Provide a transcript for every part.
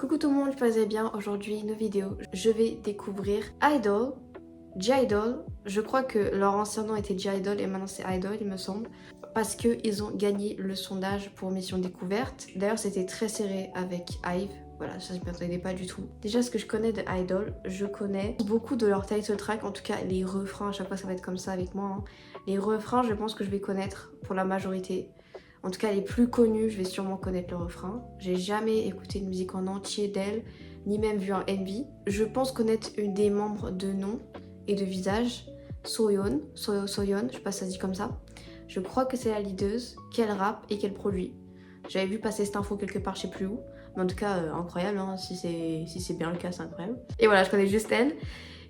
Coucou tout le monde, j'espère que vous allez bien. Aujourd'hui, nos vidéos, je vais découvrir Idol, J-Idol. Je crois que leur ancien nom était J-Idol et maintenant c'est Idol, il me semble. Parce qu'ils ont gagné le sondage pour Mission Découverte. D'ailleurs, c'était très serré avec IVE. Voilà, ça je ne m'attendais pas du tout. Déjà, ce que je connais de Idol, je connais beaucoup de leurs title tracks, en tout cas les refrains, à chaque fois ça va être comme ça avec moi. Hein. Les refrains, je pense que je vais connaître pour la majorité. En tout cas, les plus connus, je vais sûrement connaître le refrain. J'ai jamais écouté une musique en entier d'elle, ni même vu un MV. Je pense connaître une des membres de nom et de visage, Soyeon, Soyeon, je sais pas si ça se dit comme ça. Je crois que c'est la leaduse, qu'elle rappe et qu'elle produit. J'avais vu passer cette info quelque part, je sais plus où. Mais en tout cas, incroyable, hein, si c'est bien le cas, c'est incroyable. Et voilà, je connais juste elle.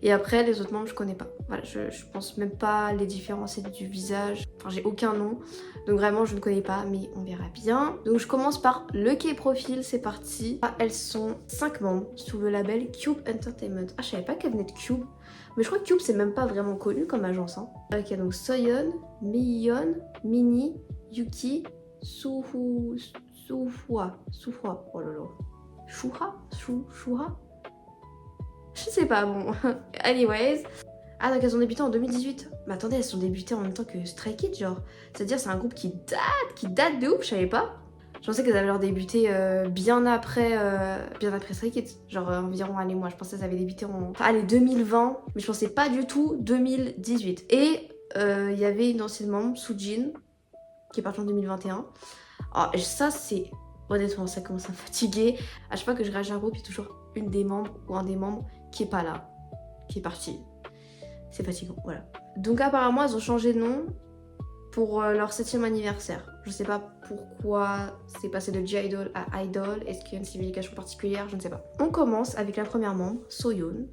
Et après, les autres membres, je connais pas. Voilà, je pense même pas les différencier du visage. Enfin, j'ai aucun nom. Donc vraiment, je ne connais pas, mais on verra bien. Donc je commence par le K-Profil, c'est parti. Ah, elles sont 5 membres sous le label Cube Entertainment. Ah, je savais pas qu'elles venaient de Cube. Mais je crois que Cube, c'est même pas vraiment connu comme agence. Hein. Ok, donc Soyeon, Miyeon, Mini, Yuki, Suhua. Oh là là. Shuha. Je sais pas, bon. Anyways. Ah, donc elles ont débuté en 2018. Mais attendez, elles sont débutées en même temps que Stray Kids, genre. C'est-à-dire, c'est un groupe qui date de ouf, je savais pas. Je pensais qu'elles avaient leur débuté bien après Stray Kids. Genre environ, allez, moi, je pensais qu'elles avaient débuté en. Enfin, allez, 2020. Mais je pensais pas du tout 2018. Et il y avait une ancienne membre, Soojin, qui est partie en 2021. Alors, ça, c'est. Honnêtement, ça commence à me fatiguer. À chaque fois que je réagis à un groupe, il y a toujours une des membres ou un des membres qui est pas là, qui est parti. C'est fatigant, voilà. Donc apparemment, elles ont changé de nom pour leur 7e anniversaire. Je sais pas pourquoi c'est passé de J-Idol à Idol. Est-ce qu'il y a une signification particulière? Je ne sais pas. On commence avec la première membre, Soyeon,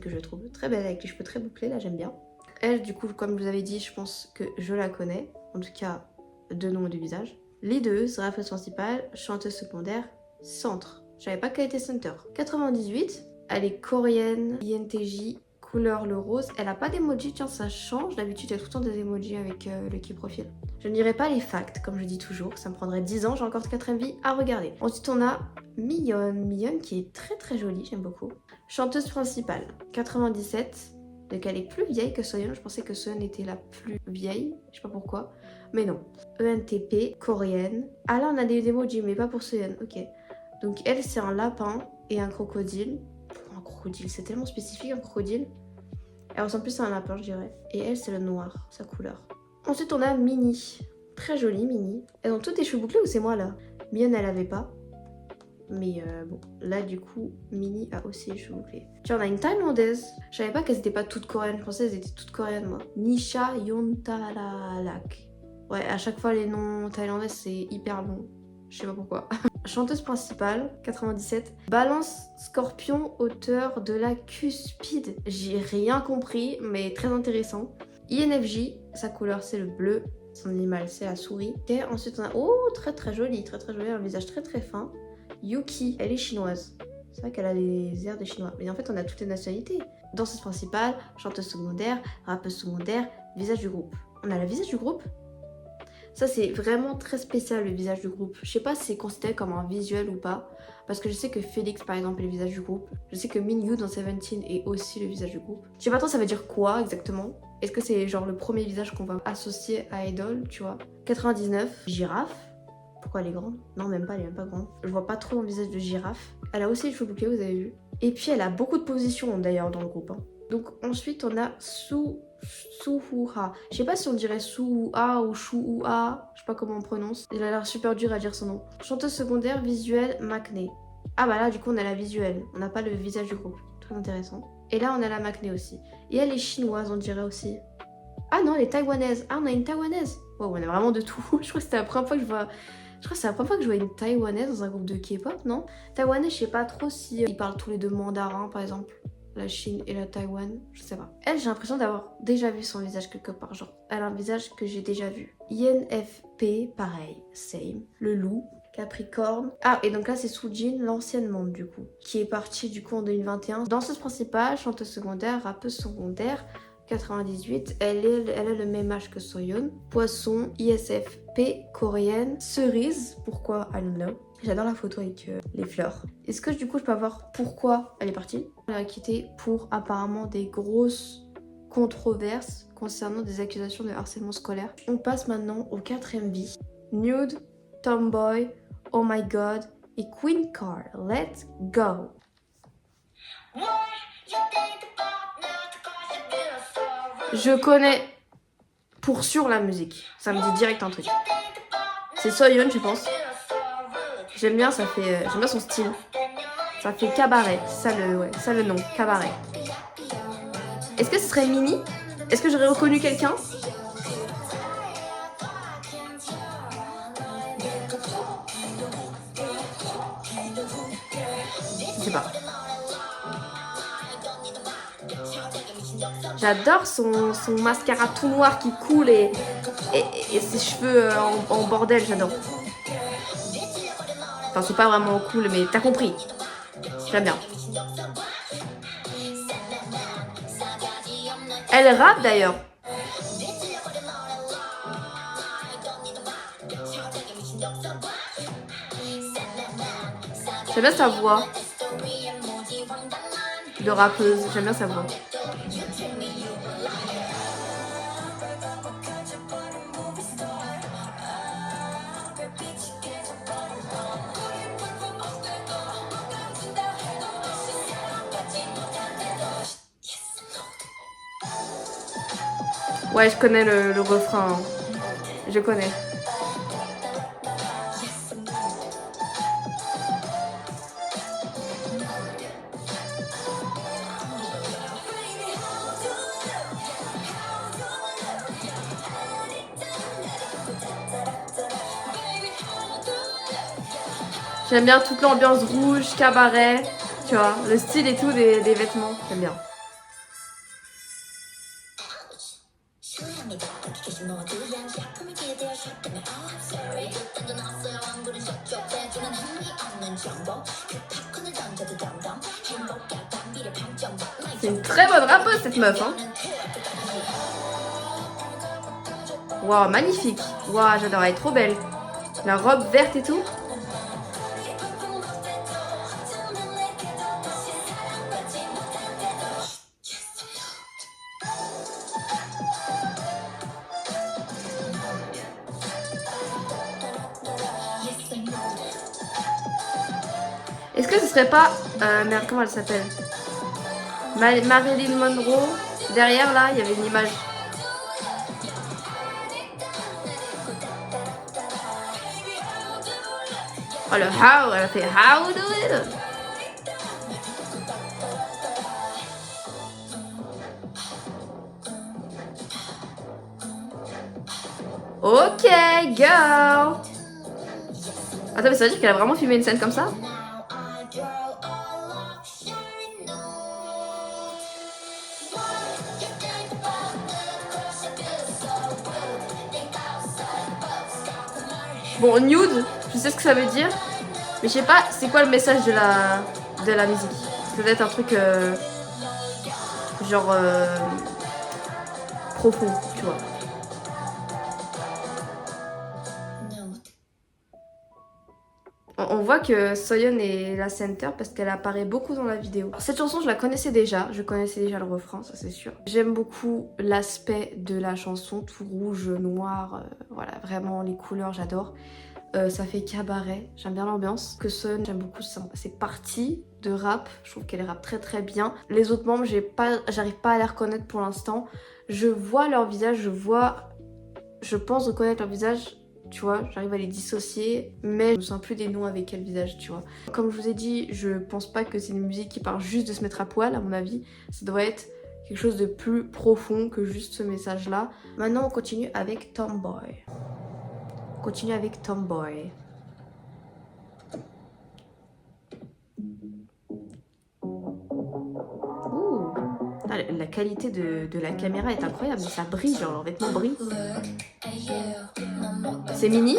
que je trouve très belle avec les cheveux très bouclés, là j'aime bien. Elle, du coup, comme je vous avais dit, je pense que je la connais. En tout cas, de nom et de visage. Leaduse, rappeuse principale, chanteuse secondaire, centre. Je savais pas qu'elle était center. 98, elle est coréenne, INTJ, couleur le rose. Elle a pas d'emoji, tiens ça change. D'habitude il y a tout le temps des emojis avec le K-Profil. Je ne dirai pas les facts, comme je dis toujours, ça me prendrait 10 ans, j'ai encore 4 MV à regarder. Ensuite on a Miyeon qui est très jolie, j'aime beaucoup. Chanteuse principale, 97. Donc elle est plus vieille que Soyeon, je pensais que Soyeon était la plus vieille, je sais pas pourquoi, mais non. ENTP, coréenne. Ah là on a des emojis, mais pas pour Soyeon, ok. Donc elle c'est un lapin et un crocodile. Un crocodile, c'est tellement spécifique un crocodile. Elle ressemble plus à un lapin je dirais. Et elle c'est le noir, sa couleur. Ensuite on a Mini, très jolie Mini. Elles ont toutes des cheveux bouclés ou c'est moi là? Mion elle avait pas. Mais bon, là du coup, Mini a aussi les cheveux bouclés. Tiens, on a une thaïlandaise. Je savais pas qu'elles étaient pas toutes coréennes. Je pensais qu'elles étaient toutes coréennes, moi. Nisha Yontalalak. Ouais, à chaque fois, les noms thaïlandais, c'est hyper long. Je sais pas pourquoi. Chanteuse principale, 97. Balance Scorpion, auteur de la Cuspide. J'ai rien compris, mais très intéressant. INFJ, sa couleur, c'est le bleu. Son animal, c'est la souris. Et ensuite, on a... Oh, très jolie, un visage très fin. Yuki, elle est chinoise. C'est vrai qu'elle a les airs des chinois. Mais en fait, on a toutes les nationalités. Danseuse principale, chanteuse secondaire, rappeuse secondaire, visage du groupe. On a le visage du groupe. Ça, c'est vraiment très spécial, le visage du groupe. Je sais pas si c'est considéré comme un visuel ou pas. Parce que je sais que Félix, par exemple, est le visage du groupe. Je sais que Mingyu dans Seventeen est aussi le visage du groupe. Je sais pas trop ça veut dire quoi exactement. Est-ce que c'est genre le premier visage qu'on va associer à Idol, tu vois? 99, girafe. Pourquoi elle est grande? Non, même pas, elle est même pas grande. Je vois pas trop le visage de girafe. Elle a aussi les cheveux bouclés, vous avez vu. Et puis elle a beaucoup de positions d'ailleurs dans le groupe. Hein. Donc ensuite on a Suhua. Je sais pas si on dirait Suhua ou Shuhua. Je sais pas comment on prononce. Il a l'air super dur à dire son nom. Chanteuse secondaire, visuelle, Maknae. Ah bah là du coup on a la visuelle. On n'a pas le visage du groupe. Très intéressant. Et là on a la Maknae aussi. Et elle est chinoise on dirait aussi. Ah non elle est taïwanaise. Ah on a une taïwanaise. Wow, on a vraiment de tout. Je crois que c'était la première fois que je vois... Je crois que c'est la première fois que je vois une taïwanaise dans un groupe de K-pop, non? Taïwanais, je sais pas trop si ils parlent tous les deux mandarin, par exemple. La Chine et la Taïwan, je sais pas. Elle, j'ai l'impression d'avoir déjà vu son visage quelque part, genre. Elle a un visage que j'ai déjà vu. INFP, pareil, same. Le loup, Capricorne. Ah, et donc là, c'est Soojin, l'ancienne membre, du coup. Qui est partie, du coup, en 2021. Danseuse principale, chanteuse secondaire, rappeuse secondaire. 98, elle a le même âge que Soyeon. Poisson, ISFP, coréenne. Cerise, pourquoi I don't know. J'adore la photo avec les fleurs. Est-ce que du coup je peux avoir pourquoi elle est partie? Elle a quitté pour apparemment des grosses controverses concernant des accusations de harcèlement scolaire. On passe maintenant au 4ème B. Nude, Tomboy, Oh My God et Queen Card. Let's go! Je connais pour sûr la musique. Ça me dit direct un truc. C'est Soyeon, je pense. J'aime bien, j'aime bien son style. Ça fait cabaret. Ça le nom, cabaret. Est-ce que ce serait Mini? Est-ce que j'aurais reconnu quelqu'un? Je sais pas. J'adore son mascara tout noir qui coule et ses cheveux en bordel, j'adore. Enfin, c'est pas vraiment cool, mais t'as compris. J'aime bien. Elle rappe d'ailleurs. J'aime bien sa voix de rappeuse. J'aime bien sa voix. Ouais, je connais le refrain. Hein. Je connais. J'aime bien toute l'ambiance rouge, cabaret, tu vois, le style et tout des vêtements, j'aime bien. C'est une très bonne rappeuse cette meuf, hein. Waouh, magnifique. Waouh, j'adore, elle est trop belle. La robe verte et tout. Est-ce que ce serait pas... merde, comment elle s'appelle? Marilyn Monroe. Derrière, là, il y avait une image. Oh, le how, elle a fait how do it. Ok, girl. Attends, mais ça veut dire qu'elle a vraiment filmé une scène comme ça? Bon, nude, je sais ce que ça veut dire, mais je sais pas c'est quoi le message de la musique. Ça doit être un truc genre profond, tu vois. On voit que Soyeon est la center parce qu'elle apparaît beaucoup dans la vidéo. Cette chanson, je la connaissais déjà. Je connaissais déjà le refrain, ça c'est sûr. J'aime beaucoup l'aspect de la chanson, tout rouge, noir. Voilà, vraiment les couleurs, j'adore. Ça fait cabaret, j'aime bien l'ambiance. Que Soyeon, j'aime beaucoup ses parties de rap. Je trouve qu'elle rappe très très bien. Les autres membres, j'arrive pas à les reconnaître pour l'instant. Je vois leur visage, je pense reconnaître leur visage. Tu vois, j'arrive à les dissocier, mais je me sens plus des noms avec quel visage, tu vois. Comme je vous ai dit, je pense pas que c'est une musique qui parle juste de se mettre à poil, à mon avis. Ça doit être quelque chose de plus profond que juste ce message-là. Maintenant, on continue avec Tomboy. On continue avec Tomboy. Ouh. Ah, la qualité de la caméra est incroyable, ça brille, genre leurs vêtements brillent. C'est Mini.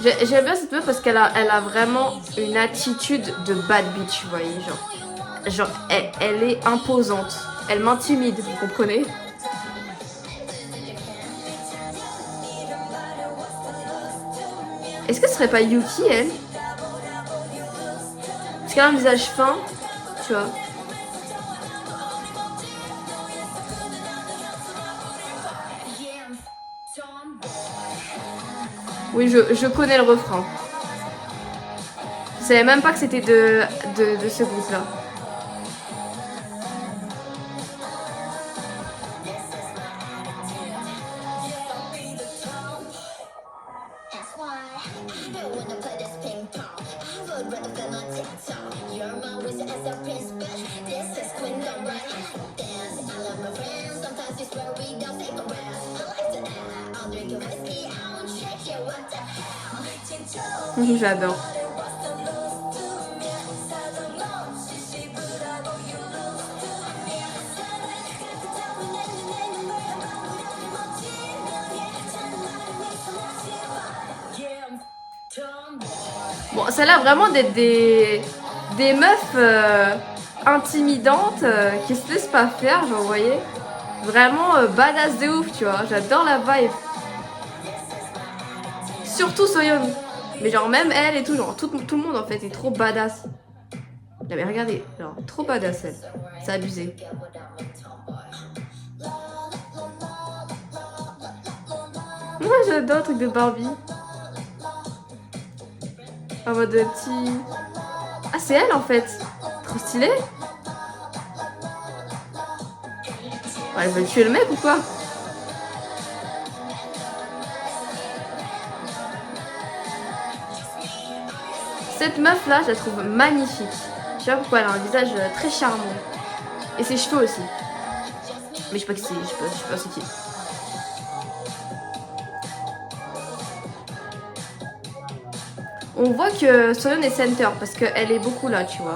J'aime bien cette meuf parce elle a vraiment une attitude de bad bitch, vous voyez, genre elle est imposante, elle m'intimide, vous comprenez? Est-ce que ce serait pas Yuki, elle? Parce qu'elle a un visage fin, tu vois. Oui, je connais le refrain. Je savais même pas que c'était de ce groupe-là. J'adore. Bon, ça a l'air vraiment d'être des meufs intimidantes qui se laissent pas faire, genre, vous voyez. Vraiment badass de ouf, tu vois. J'adore la vibe. Surtout Soyeon. Mais genre même elle et tout, genre tout le monde en fait est trop badass. Non mais regardez, genre trop badass elle. C'est abusé. Moi j'adore le truc de Barbie. En mode petit... Ah c'est elle en fait. Trop stylé. Ouais, elle veut tuer le mec ou quoi? Cette meuf là, je la trouve magnifique. Je sais pas pourquoi, elle a un visage très charmant. Et ses cheveux aussi. Mais je sais pas qui c'est, je sais pas c'est qui. On voit que Soyeon est center parce qu'elle est beaucoup là, tu vois.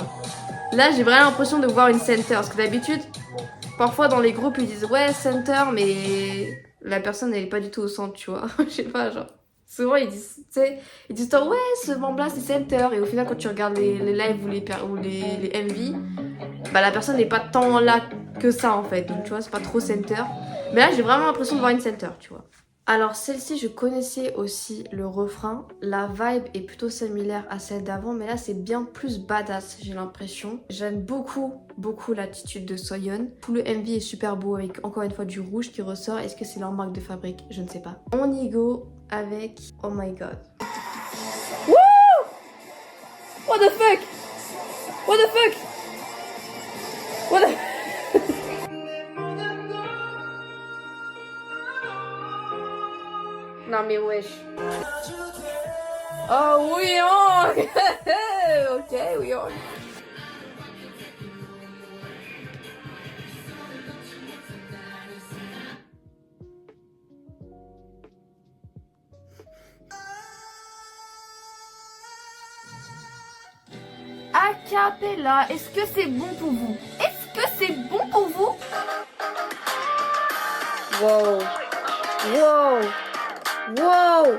Là, j'ai vraiment l'impression de voir une center. Parce que d'habitude, parfois dans les groupes, ils disent ouais, center, mais la personne, elle est pas du tout au centre, tu vois. Je sais pas, genre. Souvent, ils disent, tu sais, ils disent ouais, ce membre-là, c'est center. Et au final, quand tu regardes les lives ou les MV, bah la personne n'est pas tant là que ça, en fait. Donc, tu vois, c'est pas trop center. Mais là, j'ai vraiment l'impression de voir une center, tu vois. Alors celle-ci, je connaissais aussi le refrain. La vibe est plutôt similaire à celle d'avant, mais là c'est bien plus badass, j'ai l'impression. J'aime beaucoup l'attitude de Soyeon. Tout le MV est super beau avec encore une fois du rouge qui ressort. Est-ce que c'est leur marque de fabrique? Je ne sais pas. On y go avec Oh My God. Wouh! What the fuck? What the fuck? What the... Non mais wesh. Oh oui, on. Ok, oui, on. Acapella, est-ce que c'est bon pour vous? Est-ce que c'est bon pour vous? Wow. Wow. Wow.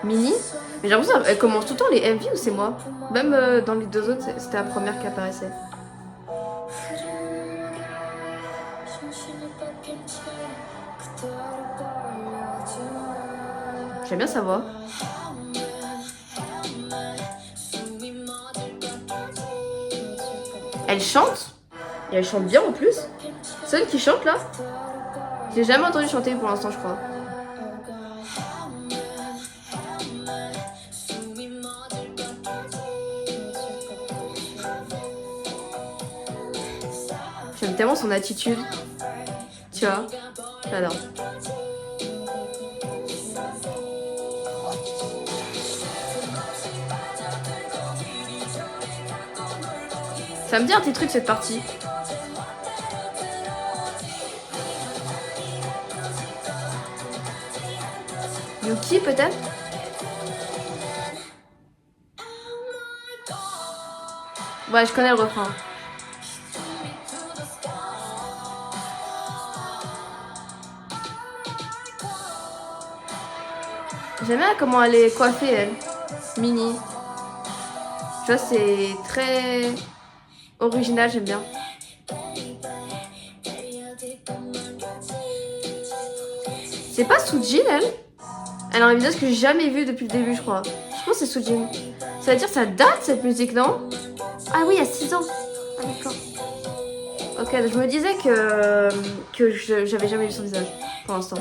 Mini? Mais j'ai l'impression qu'elle commence tout le temps les MV ou c'est moi? Même dans les deux autres, c'était la première qui apparaissait. J'aime bien sa voix. Elle chante. Et elle chante bien en plus. Celle qui chante là. J'ai jamais entendu chanter pour l'instant, je crois. J'aime tellement son attitude. Tu vois, j'adore. Ça me dit un petit truc cette partie. Yuki peut-être? Ouais, je connais le refrain. J'aime bien comment elle est coiffée, elle. Mini. Tu vois, c'est très original, j'aime bien. C'est pas Soojin, elle? Elle a un visage que j'ai jamais vu depuis le début, je crois. Je pense que c'est Soojin. Ça veut dire que ça date, cette musique, non? Ah oui, il y a 6 ans. Ah d'accord. Ok, je me disais que j'avais jamais vu son visage, pour l'instant.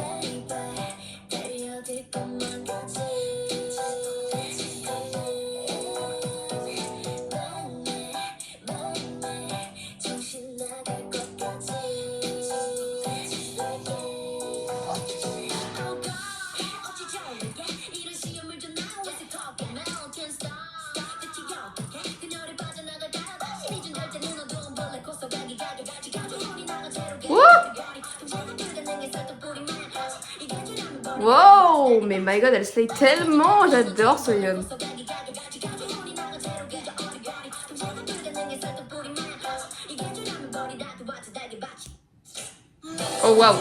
Wow, mais my god, elle slay tellement, j'adore Soyeon. Oh wow.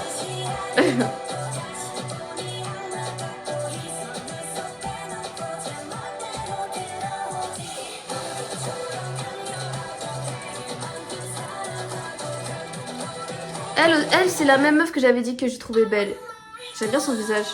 Elle c'est la même meuf que j'avais dit que je trouvais belle. J'aime bien son visage.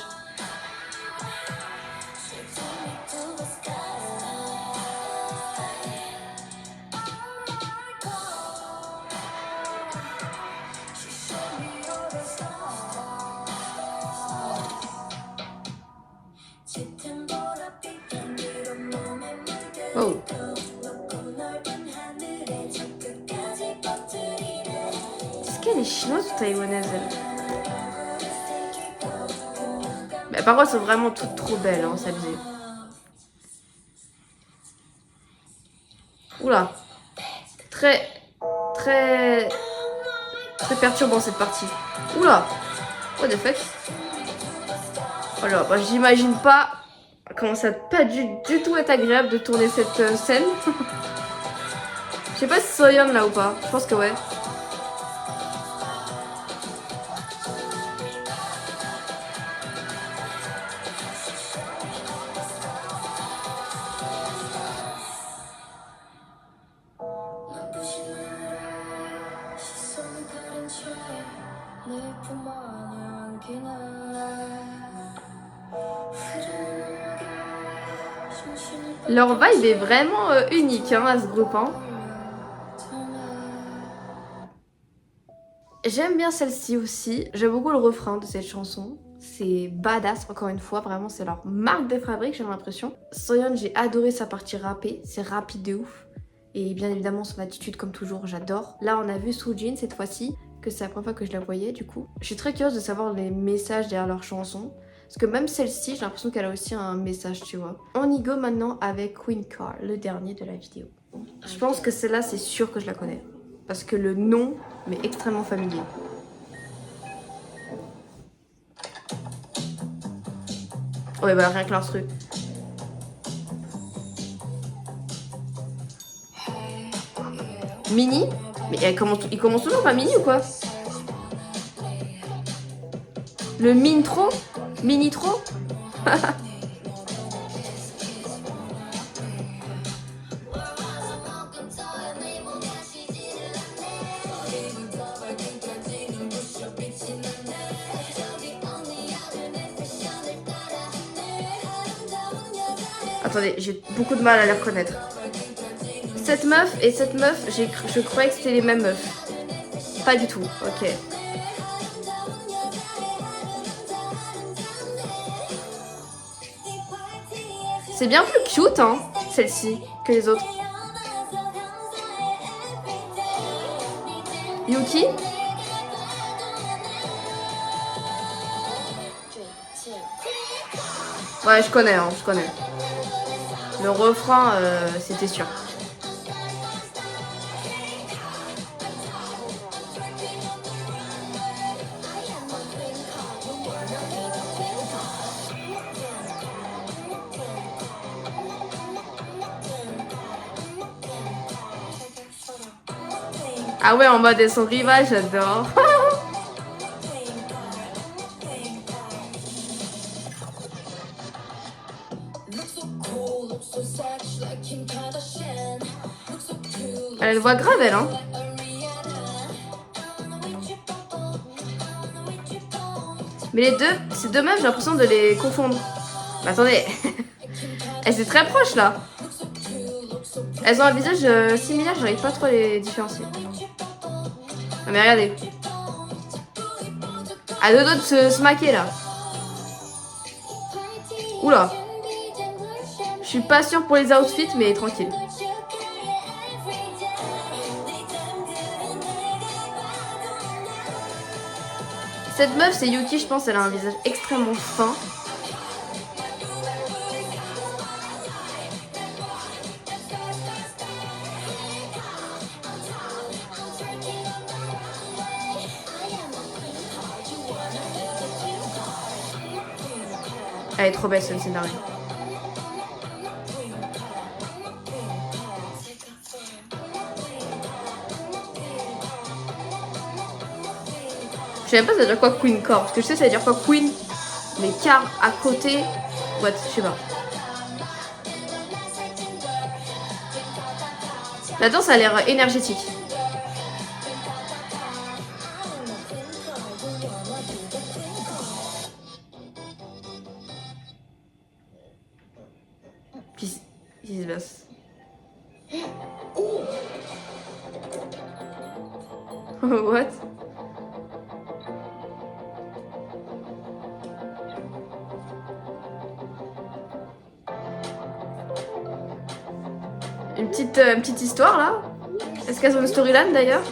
Oh. Est-ce qu'elle est chinoise ou taïwanaise, elle? Mais par contre, elles sont vraiment toutes trop belles, hein, celle-ci. Oula. Très perturbant cette partie. Oula. What the fuck? Oh là, bah, j'imagine pas comment ça pas du tout être agréable de tourner cette scène. Je sais pas si Soyeon là ou pas. Je pense que ouais. Leur vibe est vraiment unique hein, à ce groupe. Hein. J'aime bien celle-ci aussi. J'aime beaucoup le refrain de cette chanson. C'est badass, encore une fois. Vraiment, c'est leur marque de fabrique, j'ai l'impression. Soyeon, j'ai adoré sa partie rappée. C'est rapide de ouf. Et bien évidemment, son attitude, comme toujours, j'adore. Là, on a vu Soojin cette fois-ci, que c'est la première fois que je la voyais, du coup. Je suis très curieuse de savoir les messages derrière leurs chansons. Parce que même celle-ci, j'ai l'impression qu'elle a aussi un message, tu vois. On y go maintenant avec Queen Car, le dernier de la vidéo. Je pense que celle-là, c'est sûr que je la connais. Parce que le nom m'est extrêmement familier. Ouais, bah rien que l'instru. Mini? Mais il commence toujours par Mini ou quoi? Le Mintro? Mini-tro? Attendez, j'ai beaucoup de mal à les reconnaître. Cette meuf et cette meuf, je croyais que c'était les mêmes meufs. Pas du tout, ok. C'est bien plus cute, hein, celle-ci, que les autres. Yuki? Ouais, je connais, hein, je connais. Le refrain, c'était sûr. Ah ouais, en mode elles sont rivales, j'adore. Elle a une voix grave, elle, hein. Mais les deux, ces deux meufs, j'ai l'impression de les confondre. Mais attendez, elles sont très proches là. Elles ont un visage similaire, j'arrive pas trop à les différencier. Ah, mais regardez. À deux doigts de se maquer là. Oula. Je suis pas sûre pour les outfits, mais tranquille. Cette meuf, c'est Yuki, je pense, elle a un visage extrêmement fin. Elle est trop belle, ce scénario. Je sais même pas ça veut dire quoi Queen Core, parce que je sais ça veut dire quoi Queen, mais car à côté, what, je sais pas. La danse a l'air énergétique. Qu'est-ce qui se passe? What? Une petite histoire là? Est-ce qu'elles ont une storyline d'ailleurs?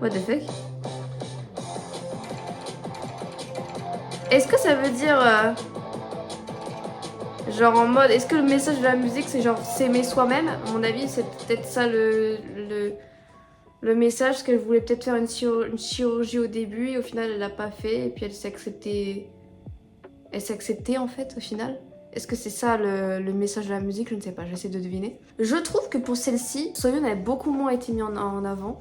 What the fuck? Est-ce que ça veut dire genre en mode, est-ce que le message de la musique c'est genre s'aimer soi-même? À mon avis c'est peut-être ça le message, parce qu'elle voulait peut-être faire une chirurgie au début et au final elle l'a pas fait et puis elle s'est acceptée en fait au final. Est-ce que c'est ça le message de la musique? Je ne sais pas, j'essaie de deviner. Je trouve que pour celle-ci, Soyeon avait beaucoup moins été mis en avant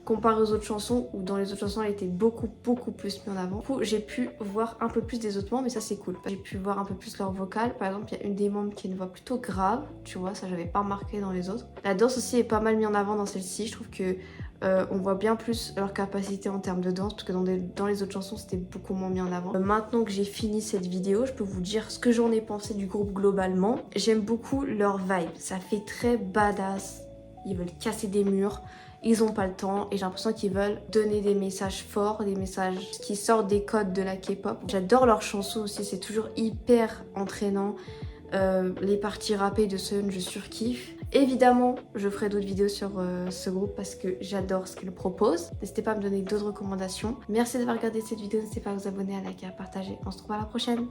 comparé aux autres chansons, où dans les autres chansons elle était beaucoup plus mis en avant. Du coup j'ai pu voir un peu plus des autres membres, mais ça c'est cool. J'ai pu voir un peu plus leur vocal. Par exemple il y a une des membres qui a une voix plutôt grave, tu vois, ça j'avais pas remarqué dans les autres. La danse aussi est pas mal mis en avant dans celle-ci, je trouve que on voit bien plus leur capacité en termes de danse, parce que dans les autres chansons c'était beaucoup moins mis en avant. Maintenant que j'ai fini cette vidéo, je peux vous dire ce que j'en ai pensé du groupe globalement. J'aime beaucoup leur vibe, ça fait très badass, ils veulent casser des murs. Ils ont pas le temps et j'ai l'impression qu'ils veulent donner des messages forts, des messages qui sortent des codes de la K-pop. J'adore leurs chansons aussi, c'est toujours hyper entraînant. Les parties rappées de Soyeon, je surkiffe. Évidemment, je ferai d'autres vidéos sur ce groupe parce que j'adore ce qu'ils proposent. N'hésitez pas à me donner d'autres recommandations. Merci d'avoir regardé cette vidéo, n'hésitez pas à vous abonner, à liker, à partager. On se retrouve à la prochaine.